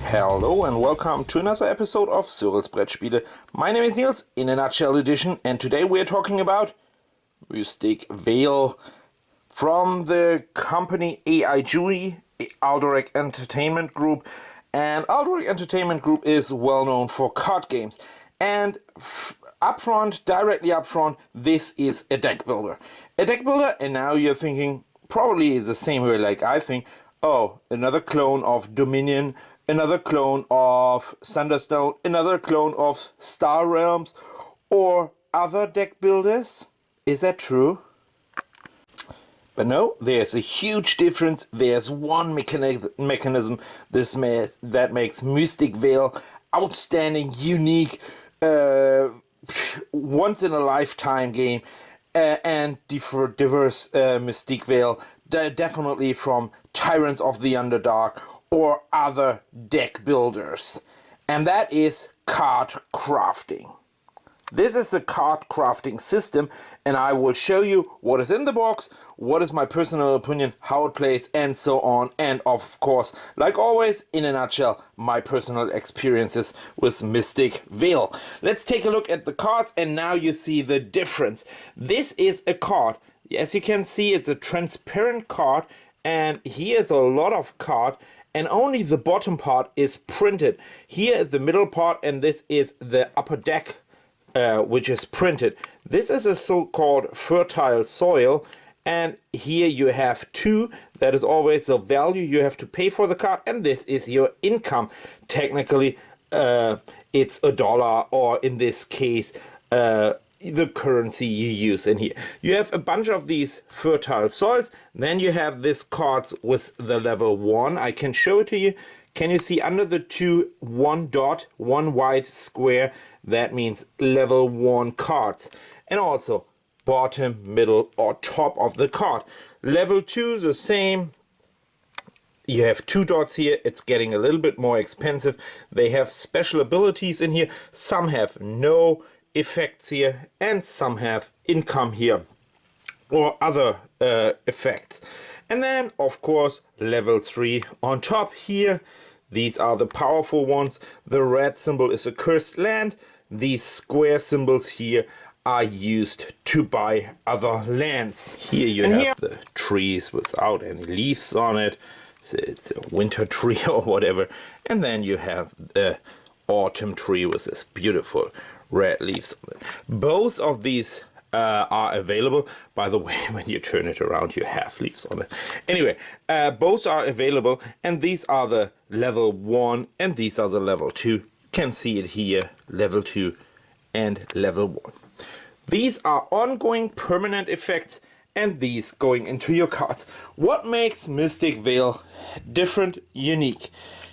Hello and welcome to another episode of Cyrils Brettspiele. My name is Nils, in a nutshell edition, and today we are talking about Mystic Vale from the company AIG, Alderac Entertainment Group. And Alderac Entertainment Group is well known for card games. And directly up front, this is a deck builder. A deck builder, and now you're thinking, probably is the same way like I think, oh, another clone of Dominion, another clone of Thunderstone, another clone of Star Realms, or other deck builders. Is that true? But no, there's a huge difference. There's one mechanism that makes Mystic Vale outstanding, unique, once in a lifetime game, and diverse Mystic Vale, definitely from Tyrants of the Underdark or other deck builders, and that is card crafting. This is a card crafting system, and I will show you what is in the box, what is my personal opinion, how it plays, and so on, and of course, like always, in a nutshell, my personal experiences with Mystic Vale. Let's take a look at the cards, and now you see the difference. This is a card. As you can see, it's a transparent card, and here's a lot of card, and only the bottom part is printed. Here is the middle part, and this is the upper deck, which is printed. This is a so-called fertile soil, and here you have two. That is always the value you have to pay for the card, and this is your income. Technically, it's $1, or in this case, the currency you use in here. You have a bunch of these fertile soils. Then you have these cards with the level 1. I can show it to you. Can you see under the two, one dot, one white square? That means level 1 cards. And also bottom, middle, or top of the card. Level 2, the same. You have 2 dots here. It's getting a little bit more expensive. They have special abilities in here. Some have no effects here, and some have income here, or other effects. And then, of course, level 3 on top here. These are the powerful ones. The red symbol is a cursed land. These square symbols here are used to buy other lands. Here you have the trees without any leaves on it. So it's a winter tree or whatever. And then you have the autumn tree with this beautiful red leaves on it. Both of these are available. By the way, when you turn it around, you have leaves on it. Anyway, both are available, and these are the level 1, and these are the level 2. You can see it here, level 2 and level 1. These are ongoing permanent effects, and these going into your cards. What makes Mystic Vale different, unique?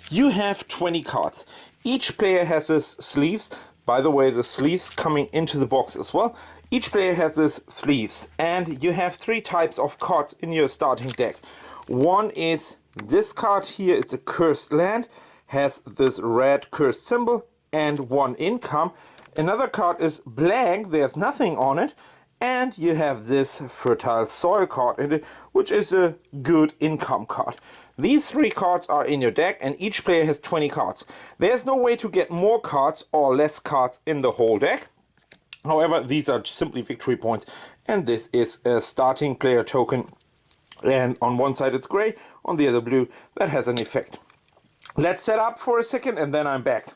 You have 20 cards. Each player has his sleeves. By the way, the sleeves coming into the box as well. Each player has his sleeves, and you have 3 types of cards in your starting deck. One is this card here. It's a cursed land, has this red cursed symbol and 1 income. Another card is blank, there's nothing on it, and you have this fertile soil card in it, which is a good income card. These 3 cards are in your deck, and each player has 20 cards. There's no way to get more cards or less cards in the whole deck. However, these are simply victory points, and this is a starting player token. And on one side it's gray, on the other blue. That has an effect. Let's set up for a second, and then I'm back.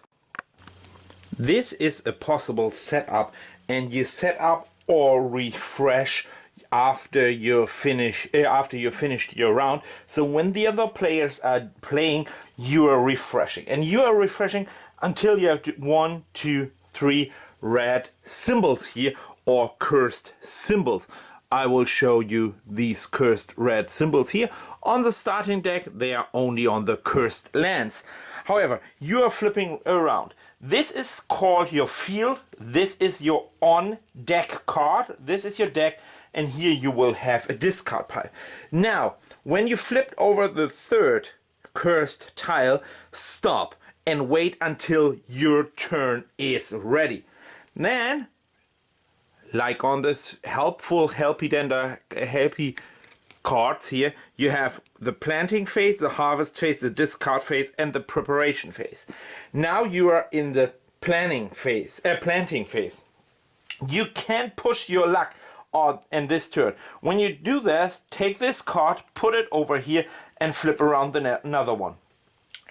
This is a possible setup, and you set up or refresh after you finished your round. So when the other players are playing, you are refreshing, and you are refreshing until you have 1, 2, 3 red symbols here, or cursed symbols. I will show you these cursed red symbols here. On the starting deck, they are only on the cursed lands. However, you are flipping around. This is called your field. This is your on-deck card. This is your deck, and here you will have a discard pile. Now, when you flipped over the 3rd cursed tile, stop and wait until your turn is ready. Then, like on this helpy cards here, you have the planting phase, the harvest phase, the discard phase, and the preparation phase. Now you are in the planting phase. You can push your luck on in this turn. When you do this, take this card, put it over here, and flip around another one.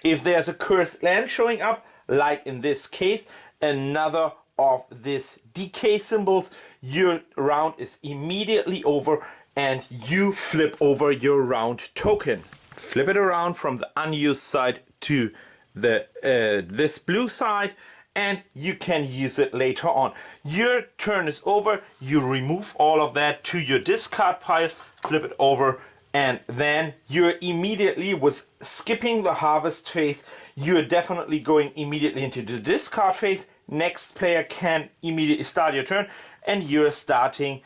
If there's a cursed land showing up, like in this case, another of these decay symbols, your round is immediately over and you flip over your round token. Flip it around from the unused side to the this blue side, and you can use it later on. Your turn is over, you remove all of that to your discard pile, flip it over, and then you're immediately, with skipping the harvest phase, you're definitely going immediately into the discard phase. Next player can immediately start your turn, and you're starting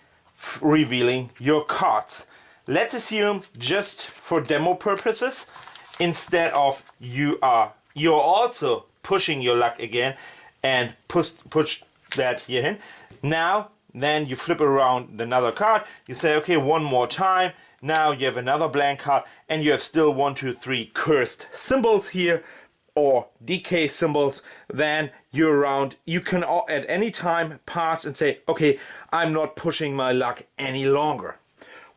revealing your cards. Let's assume, just for demo purposes, instead of you're also pushing your luck again and push that here in. Now, then you flip around another card, you say, okay, one more time. Now you have another blank card, and you have still 1, 2, 3 cursed symbols here, or decay symbols. Then your round, you can at any time pass and say, okay, I'm not pushing my luck any longer.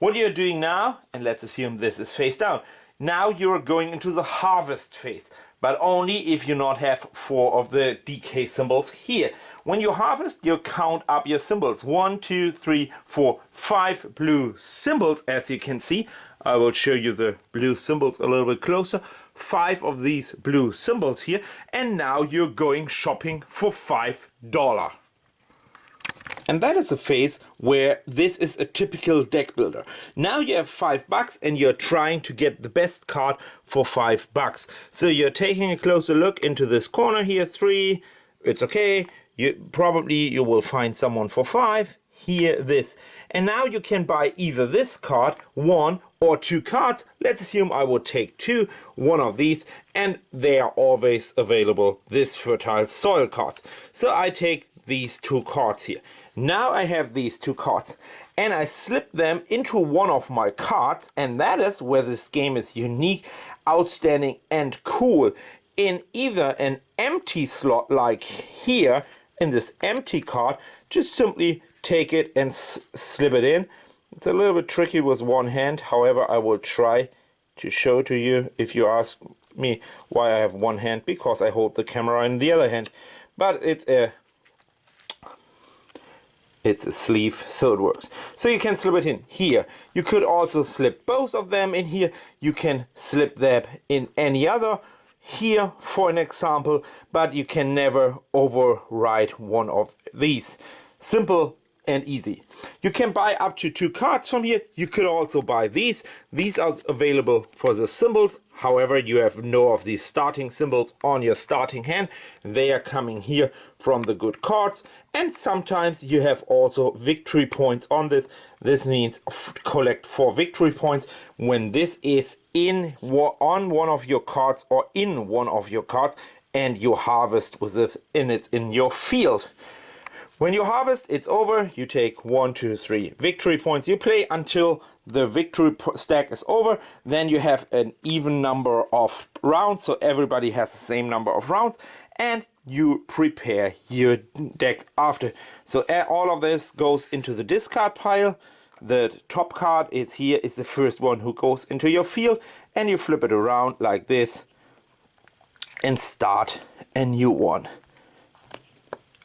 What you're doing now, and let's assume this is face down, now you're going into the harvest phase, but only if you not have 4 of the decay symbols here. When you harvest, you count up your symbols. 1, 2, 3, 4, 5 blue symbols, as you can see. I will show you the blue symbols a little bit closer. 5 of these blue symbols here, and now you're going shopping for $5. And that is a phase where this is a typical deck builder. Now you have $5 and you're trying to get the best card for $5. So you're taking a closer look into this corner here. 3, it's okay. You will find someone for 5. Here, this. And now you can buy either this card, 1 or 2 cards. Let's assume I would take 2, one of these, and they are always available, this fertile soil cards. So I take these 2 cards here. Now I have these 2 cards, and I slip them into one of my cards, and that is where this game is unique, outstanding, and cool. In either an empty slot like here, in this empty card, just simply take it and slip it in. It's a little bit tricky with one hand, however I will try to show to you. If you ask me why I have one hand, because I hold the camera in the other hand, but it's a sleeve, so it works. So you can slip it in here. You could also slip both of them in here. You can slip that in any other here, for an example, but you can never override one of these. Simple and easy. You can buy up to 2 cards from here. You could also buy these. These are available for the symbols. However, you have no of these starting symbols on your starting hand. They are coming here from the good cards. And sometimes you have also victory points on this. This means collect 4 victory points when this is on one of your cards or in one of your cards, and you harvest with it, and it's in your field. When you harvest, it's over. You take 1, 2, 3 victory points. You play until the victory stack is over. Then you have an even number of rounds, so everybody has the same number of rounds, and you prepare your deck after. So all of this goes into the discard pile. The top card is here, is the first one who goes into your field, and you flip it around like this and start a new one.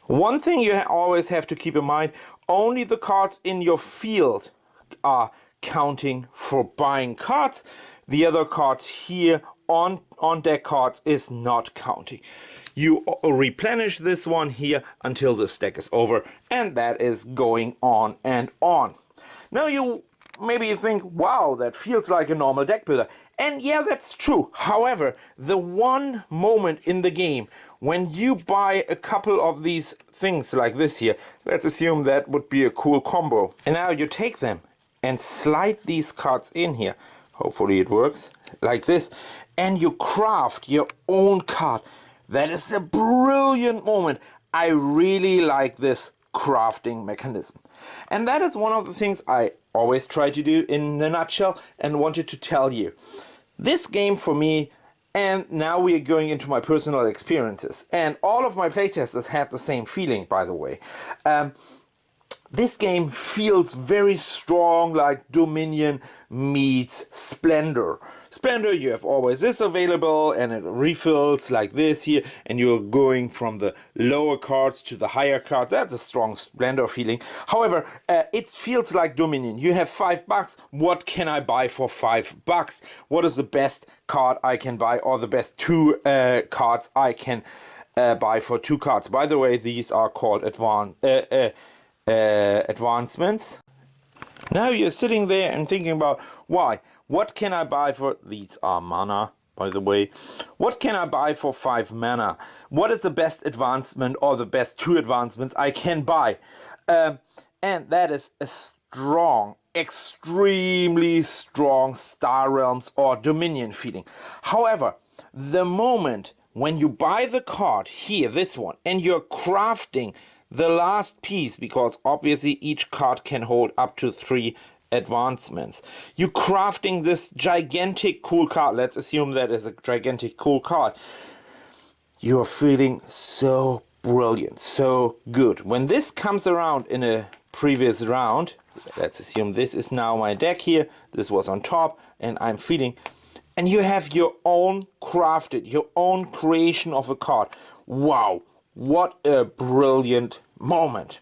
One thing you always have to keep in mind, only the cards in your field are counting for buying cards. The other cards here on deck cards is not counting. You replenish this one here until the stack is over, and that is going on and on. Now maybe you think, wow, that feels like a normal deck builder. And yeah, that's true. However, the one moment in the game when you buy a couple of these things like this here, let's assume that would be a cool combo. And now you take them and slide these cards in here. Hopefully it works like this. And you craft your own card. That is a brilliant moment. I really like this crafting mechanism. And that is one of the things I always try to do in a nutshell and wanted to tell you. This game for me, and now we are going into my personal experiences, and all of my playtesters had the same feeling, by the way. This game feels very strong, like Dominion meets Splendor. Splendor, you have always this available, and it refills like this here, and you're going from the lower cards to the higher cards. That's a strong Splendor feeling. However, it feels like Dominion. You have $5. What can I buy for $5? What is the best card I can buy, or the best two cards I can buy for 2 cards? By the way, these are called advancements. Now you're sitting there and thinking about why. What can I buy for, these are mana, by the way. What can I buy for 5 mana? What is the best advancement or the best 2 advancements I can buy? And that is a strong, extremely strong Star Realms or Dominion feeling. However, the moment when you buy the card here, this one, and you're crafting the last piece, because obviously each card can hold up to 3 advancements. You crafting this gigantic cool card. Let's assume that is a gigantic cool card. You're feeling so brilliant, so good. When this comes around in a previous round, let's assume this is now my deck here. This was on top, and I'm feeling, and you have your own crafted, your own creation of a card. Wow. What a brilliant moment.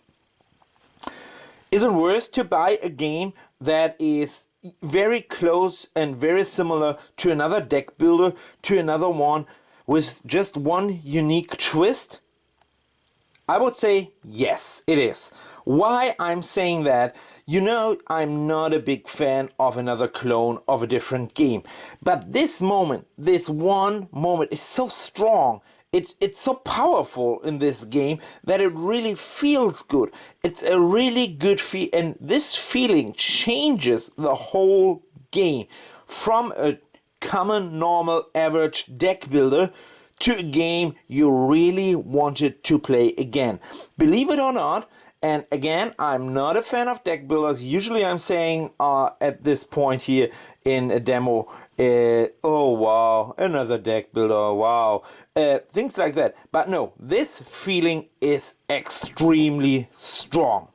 Is it worse to buy a game that is very close and very similar to another deck builder, to another one with just one unique twist? I would say yes, it is. Why I'm saying that? You know, I'm not a big fan of another clone of a different game. But this moment, this one moment is so strong. It's so powerful in this game that it really feels good. It's a really good feel, and this feeling changes the whole game from a common, normal, average deck builder to a game you really wanted to play again. Believe it or not, and again, I'm not a fan of deck builders. Usually I'm saying at this point here in a demo, oh wow, another deck builder, wow, things like that. But no, this feeling is extremely strong.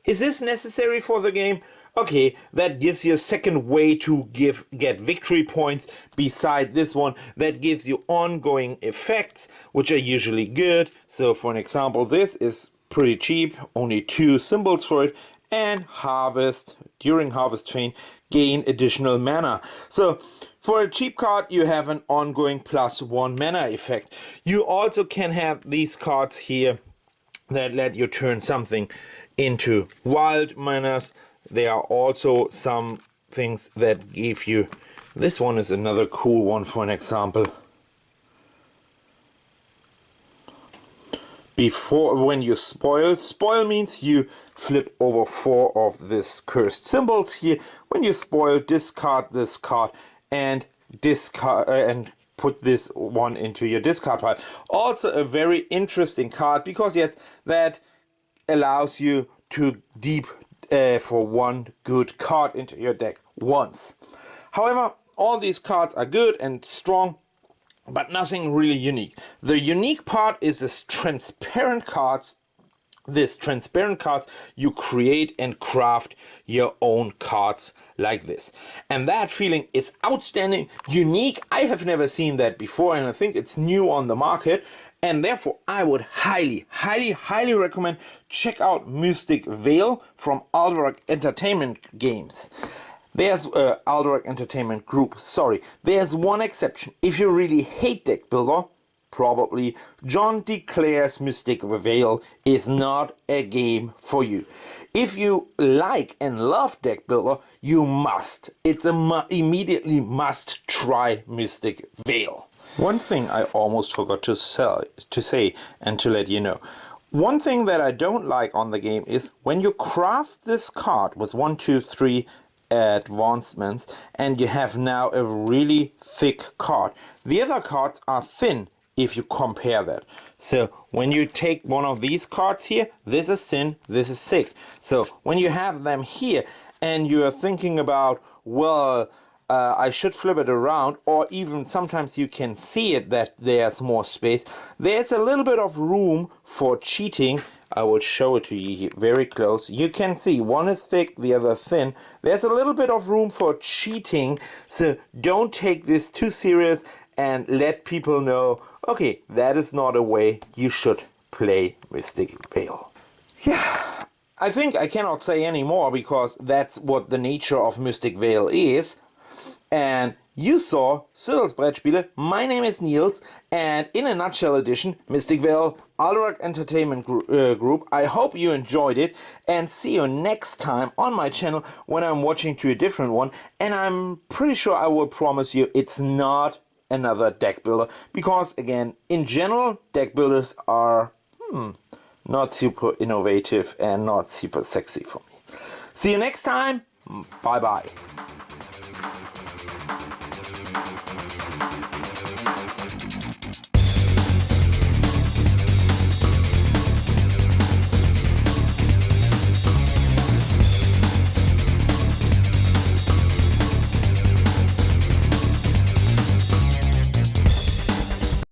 Is this necessary for the game? Okay, that gives you a second way to get victory points beside this one. That gives you ongoing effects, which are usually good. So for an example, this is pretty cheap, only 2 symbols for it, and harvest, during harvest train, gain additional mana. So for a cheap card, you have an ongoing +1 mana effect. You also can have these cards here that let you turn something into wild manas. There are also some things that give you, this one is another cool one for an example. Before, when you spoil means you flip over 4 of this cursed symbols here. When you spoil, discard this card and discard and put this one into your discard pile. Also a very interesting card, because yes, that allows you to deep for 1 good card into your deck once. However, all these cards are good and strong, but nothing really unique. The unique part is this transparent cards. This transparent cards, you create and craft your own cards like this. And that feeling is outstanding, unique. I have never seen that before, and I think it's new on the market. And therefore, I would highly, highly, highly recommend check out Mystic Vale from Alderac Entertainment Games. There's Alderac Entertainment Group, sorry. There's one exception. If you really hate deck builder, probably John declares Mystic Vale is not a game for you. If you like and love deck builder, you must. It's a immediately must try Mystic Vale. One thing I almost forgot to say and to let you know. One thing that I don't like on the game is when you craft this card with 1, 2, 3 advancements, and you have now a really thick card. The other cards are thin if you compare that. So when you take one of these cards here, this is thin, this is thick. So when you have them here and you're thinking about, well, I should flip it around, or even sometimes you can see it that there's more space. There's a little bit of room for cheating. I will show it to you here very close. You can see one is thick, the other thin. There's a little bit of room for cheating, so don't take this too serious and let people know, okay, that is not a way you should play Mystic Vale. Yeah, I think I cannot say any more because that's what the nature of Mystic Vale is. And you saw Cyrils Brettspiele, my name is Nils, and in a nutshell edition, Mystic Vale, Alderac Entertainment Group. I hope you enjoyed it, and see you next time on my channel when I'm watching to a different one. And I'm pretty sure I will promise you it's not another deck builder, because again, in general, deck builders are not super innovative and not super sexy for me. See you next time. Bye bye.